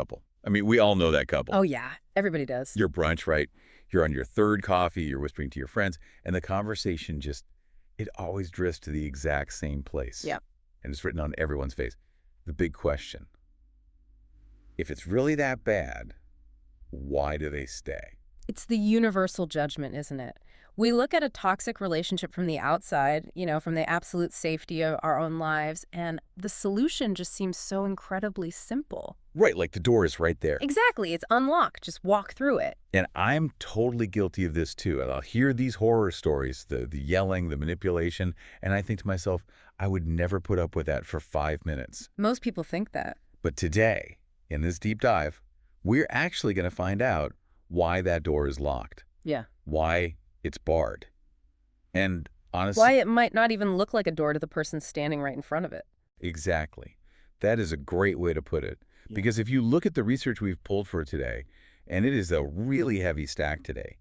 couple. I mean, we all know that couple. Oh, yeah. Everybody does. Your brunch, right? You're on your third coffee, you're whispering to your friends, and the conversation just, it always drifts to the exact same place. Yeah. And it's written on everyone's face. The big question. If it's really that bad, why do they stay? It's the universal judgment, isn't it? We look at a toxic relationship from the outside, from the absolute safety of our own lives, and the solution just seems so incredibly simple. Right, like the door is right there. Exactly. It's unlocked. Just walk through it. And I'm totally guilty of this too. And I'll hear these horror stories, the yelling, the manipulation, and I think to myself, I would never put up with that for 5 minutes. Most people think that. But today, in this deep dive, we're actually going to find out why that door is locked, Yeah. why it's barred. And honestly, Why it might not even look like a door to the person standing right in front of it. exactly. That is a great way to put it. Yeah. Because if you look at the research we've pulled for today, and it is a really heavy stack today,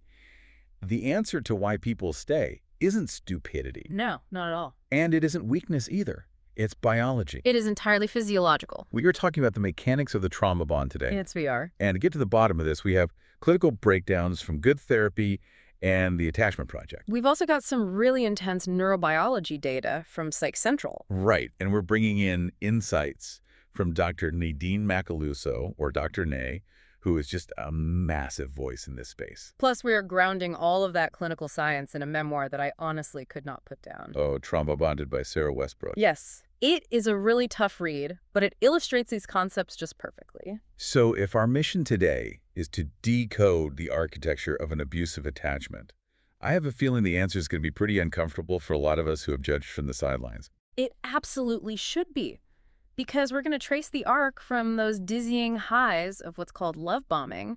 the answer to why people stay isn't stupidity. No, not at all. And it isn't weakness either. It's biology. It is entirely physiological. We are talking about the mechanics of the trauma bond today. Yes, we are. And to get to the bottom of this, we have clinical breakdowns from Good Therapy and the Attachment Project. We've also got some really intense neurobiology data from Psych Central. Right. And we're bringing in insights from Dr. Nadine Macaluso, or Dr. Nay, who is just a massive voice in this space. Plus, we are grounding all of that clinical science in a memoir that I honestly could not put down. Oh, Trauma Bonded by Sarah Westbrook. Yes. It is a really tough read, but it illustrates these concepts just perfectly. So if our mission today is to decode the architecture of an abusive attachment, I have a feeling the answer is going to be pretty uncomfortable for a lot of us who have judged from the sidelines. It absolutely should be, because we're going to trace the arc from those dizzying highs of what's called love bombing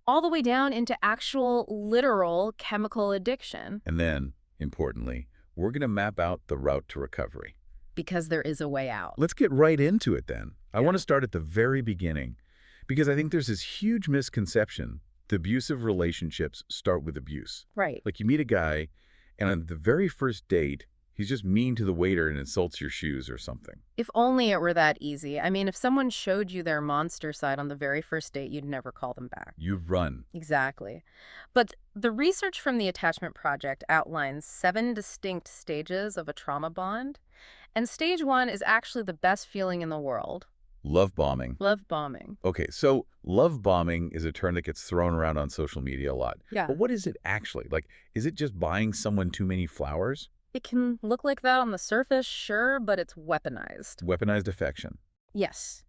all the way down into actual, literal chemical addiction. And then, importantly, we're going to map out the route to recovery. Because there is a way out. Let's get right into it then. I want to start at the very beginning, because I think there's this huge misconception. The abusive relationships start with abuse. Right. Like you meet a guy, and on the very first date, he's just mean to the waiter and insults your shoes or something. If only it were that easy. I mean, if someone showed you their monster side on the very first date, you'd never call them back. You'd run. Exactly. But the research from the Attachment Project outlines 7 distinct stages of a trauma bond. And stage 1 is actually the best feeling in the world. Love bombing. Love bombing. Okay, so love bombing is a term that gets thrown around on social media a lot. Yeah. But what is it actually? Like, is it just buying someone too many flowers? It can look like that on the surface, sure, but it's weaponized. Weaponized affection. Yes.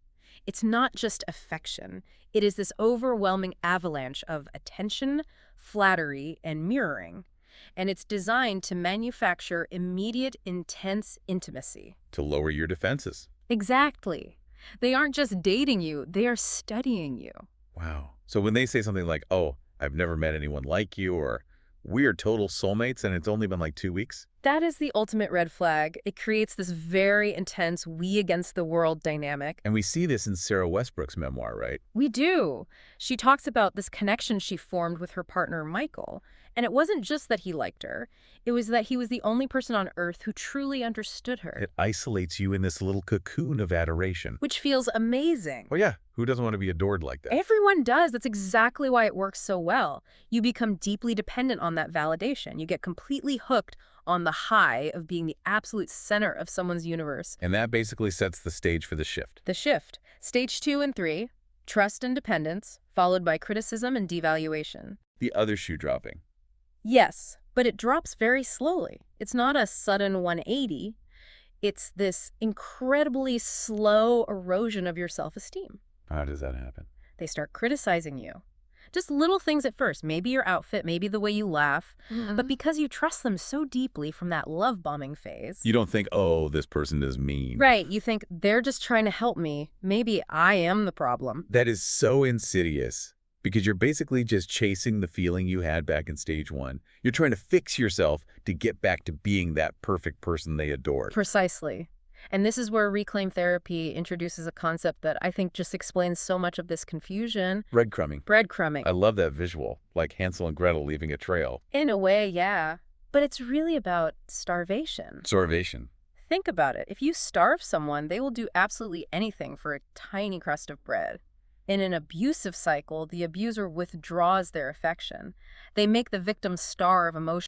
It's not just affection. It is this overwhelming avalanche of attention, flattery, and mirroring. And it's designed to manufacture immediate, intense intimacy. To lower your defenses. Exactly. They aren't just dating you, they are studying you. Wow. So when they say something like, oh, I've never met anyone like you, or we're total soulmates and it's only been like 2 weeks? That is the ultimate red flag. It creates this very intense we against the world dynamic. And we see this in Sarah Westbrook's memoir, right? We do. She talks about this connection she formed with her partner, Michael. And it wasn't just that he liked her. It was that he was the only person on Earth who truly understood her. It isolates you in this little cocoon of adoration. Which feels amazing. Well, yeah, who doesn't want to be adored like that? Everyone does. That's exactly why it works so well. You become deeply dependent on that validation. You get completely hooked on the high of being the absolute center of someone's universe. And that basically sets the stage for the shift. The shift. Stage 2 and 3, trust and dependence, followed by criticism and devaluation. The other shoe dropping. Yes, but it drops very slowly. It's not a sudden 180. It's this incredibly slow erosion of your self-esteem. How does that happen? They start criticizing you. Just little things at first, maybe your outfit, maybe the way you laugh. But because you trust them so deeply from that love bombing phase. You don't think, oh, this person is mean. Right, you think they're just trying to help me. Maybe I am the problem. That is so insidious. Because you're basically just chasing the feeling you had back in stage 1. You're trying to fix yourself to get back to being that perfect person they adored. Precisely. And this is where Reclaim Therapy introduces a concept that I think just explains so much of this confusion. Breadcrumbing. Breadcrumbing. I love that visual, like Hansel and Gretel leaving a trail. In a way, yeah. But it's really about starvation. Starvation. Think about it. If you starve someone, they will do absolutely anything for a tiny crust of bread. In an abusive cycle, the abuser withdraws their affection. They make the victim starve emotionally.